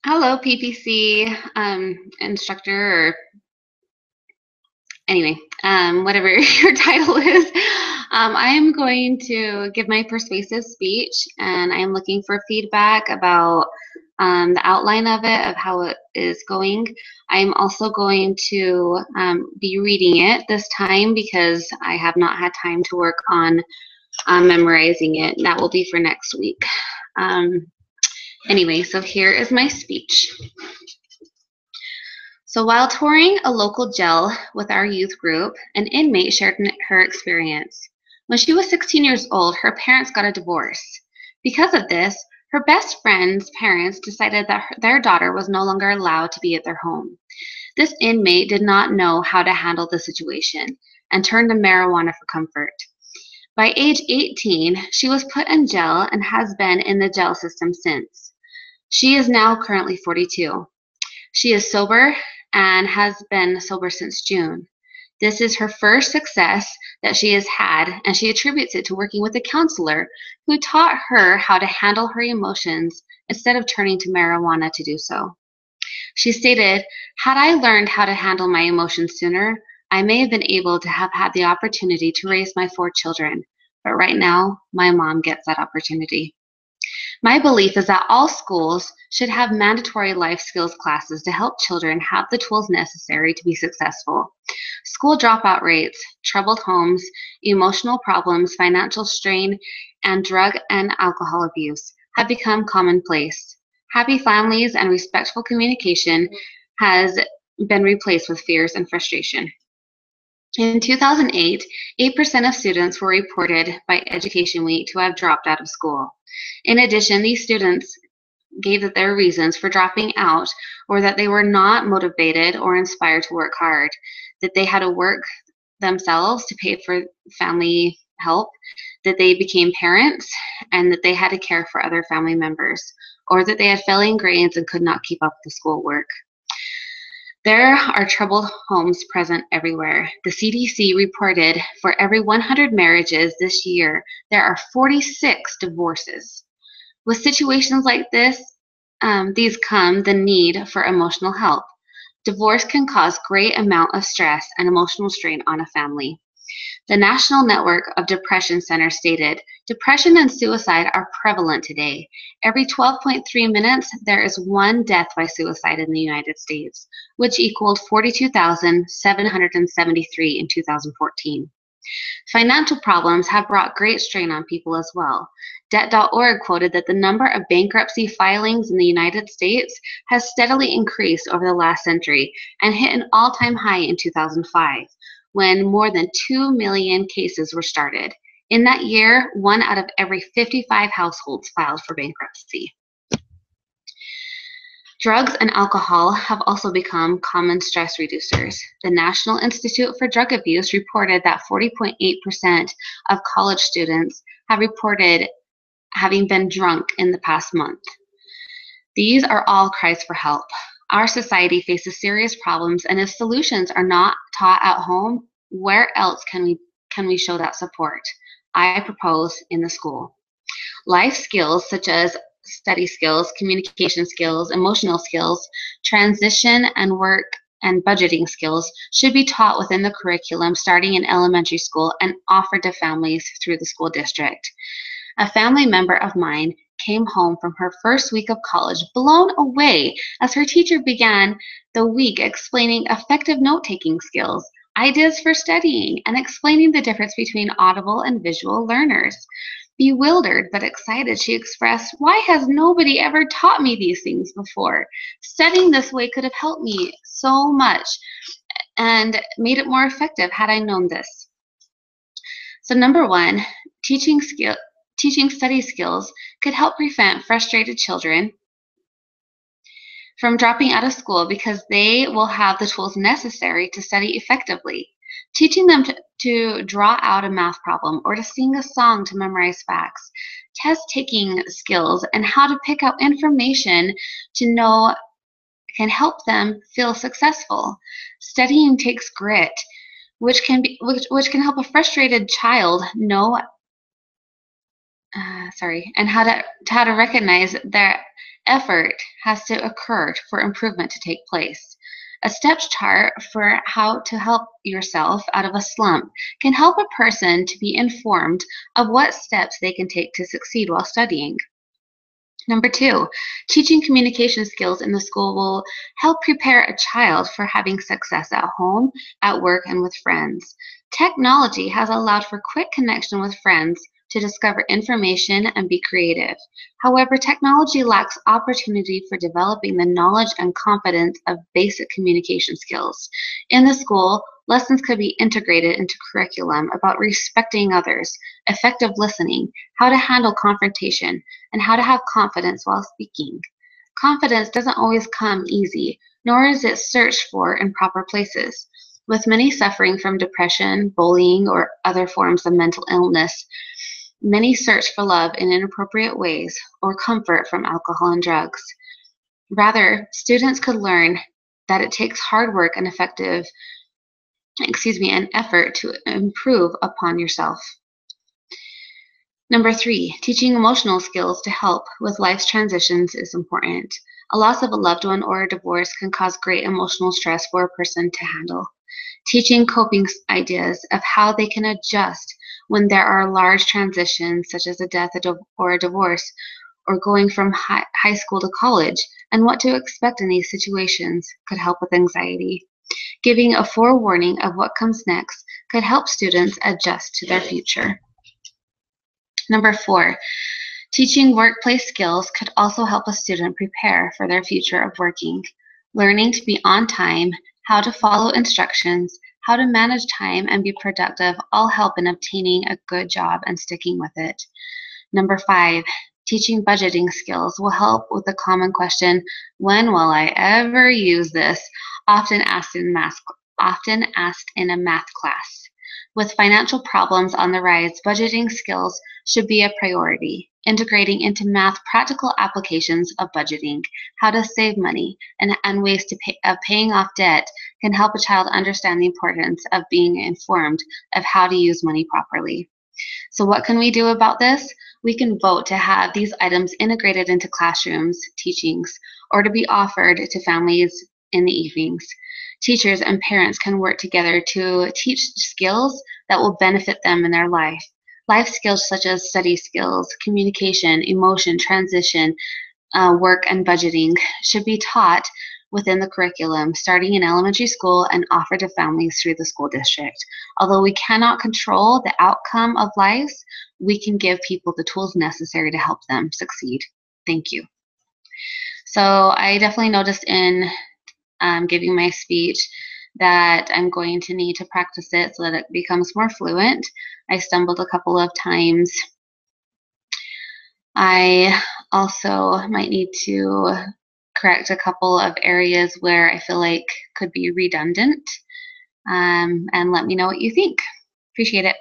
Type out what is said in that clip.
Hello, PPC instructor, or anyway, whatever your title is. I am going to give my persuasive speech, and I am looking for feedback about the outline of it, of how it is going. I'm also going to be reading it this time because I have not had time to work on memorizing it. That will be for next week. Anyway, so here is my speech. So while touring a local jail with our youth group, an inmate shared her experience. When she was 16 years old, her parents got a divorce. Because of this, her best friend's parents decided that their daughter was no longer allowed to be at their home. This inmate did not know how to handle the situation and turned to marijuana for comfort. By age 18, she was put in jail and has been in the jail system since. She is now currently 42. She is sober and has been sober since June. This is her first success that she has had, and she attributes it to working with a counselor who taught her how to handle her emotions instead of turning to marijuana to do so. She stated, "Had I learned how to handle my emotions sooner, I may have been able to have had the opportunity to raise my 4 children, but right now, my mom gets that opportunity." My belief is that all schools should have mandatory life skills classes to help children have the tools necessary to be successful. School dropout rates, troubled homes, emotional problems, financial strain, and drug and alcohol abuse have become commonplace. Happy families and respectful communication has been replaced with fears and frustration. In 2008, 8% of students were reported by Education Week to have dropped out of school. In addition, these students gave their reasons for dropping out were that they were not motivated or inspired to work hard, that they had to work themselves to pay for family help, that they became parents, and that they had to care for other family members, or that they had failing grades and could not keep up with the schoolwork. There are troubled homes present everywhere. The CDC reported for every 100 marriages this year, there are 46 divorces. With situations like these come the need for emotional help. Divorce can cause great amount of stress and emotional strain on a family. The National Network of Depression Centers stated, "Depression and suicide are prevalent today. Every 12.3 minutes, there is one death by suicide in the United States, which equaled 42,773 in 2014. Financial problems have brought great strain on people as well. Debt.org quoted that the number of bankruptcy filings in the United States has steadily increased over the last century and hit an all-time high in 2005, when more than 2 million cases were started. In that year, 1 out of every 55 households filed for bankruptcy." Drugs and alcohol have also become common stress reducers. The National Institute for Drug Abuse reported that 40.8% of college students have reported having been drunk in the past month. These are all cries for help. Our society faces serious problems, and if solutions are not taught at home, where else can we show that support? I propose in the school. Life skills such as study skills, communication skills, emotional skills, transition and work and budgeting skills should be taught within the curriculum starting in elementary school and offered to families through the school district. A family member of mine came home from her first week of college blown away as her teacher began the week explaining effective note-taking skills, ideas for studying, and explaining the difference between audible and visual learners. Bewildered but excited, she expressed, "Why has nobody ever taught me these things before? Studying this way could have helped me so much and made it more effective had I known this." So number one, teaching study skills could help prevent frustrated children from dropping out of school because they will have the tools necessary to study effectively. Teaching them to draw out a math problem or to sing a song to memorize facts, test-taking skills, and how to pick out information to know can help them feel successful. Studying takes grit, which can help a frustrated child know and how to recognize that effort has to occur for improvement to take place. A steps chart for how to help yourself out of a slump can help a person to be informed of what steps they can take to succeed while studying. Number two, teaching communication skills in the school will help prepare a child for having success at home, at work, and with friends. Technology has allowed for quick connection with friends to discover information and be creative. However, technology lacks opportunity for developing the knowledge and confidence of basic communication skills. In the school, lessons could be integrated into curriculum about respecting others, effective listening, how to handle confrontation, and how to have confidence while speaking. Confidence doesn't always come easy, nor is it searched for in proper places. With many suffering from depression, bullying, or other forms of mental illness, many search for love in inappropriate ways or comfort from alcohol and drugs. Rather, students could learn that it takes hard work and and effort to improve upon yourself. Number three, teaching emotional skills to help with life's transitions is important. A loss of a loved one or a divorce can cause great emotional stress for a person to handle. Teaching coping ideas of how they can adjust when there are large transitions, such as a death or a divorce, or going from high school to college, and what to expect in these situations could help with anxiety. Giving a forewarning of what comes next could help students adjust to their future. Number four, teaching workplace skills could also help a student prepare for their future of working. Learning to be on time, how to follow instructions, how to manage time and be productive all help in obtaining a good job and sticking with it. Number five, teaching budgeting skills will help with the common question, when will I ever use this? Often asked in a math class. With financial problems on the rise, budgeting skills should be a priority. Integrating into math practical applications of budgeting, how to save money, and ways of paying off debt can help a child understand the importance of being informed of how to use money properly. So what can we do about this? We can vote to have these items integrated into classrooms, teachings, or to be offered to families in the evenings. Teachers and parents can work together to teach skills that will benefit them in their life. Life skills such as study skills, communication, emotion, transition, work, and budgeting should be taught within the curriculum, starting in elementary school and offered to families through the school district. Although we cannot control the outcome of life, we can give people the tools necessary to help them succeed. Thank you. So I definitely noticed in giving my speech that I'm going to need to practice it so that it becomes more fluent. I stumbled a couple of times. I also might need to correct a couple of areas where I feel like could be redundant, and let me know what you think. Appreciate it.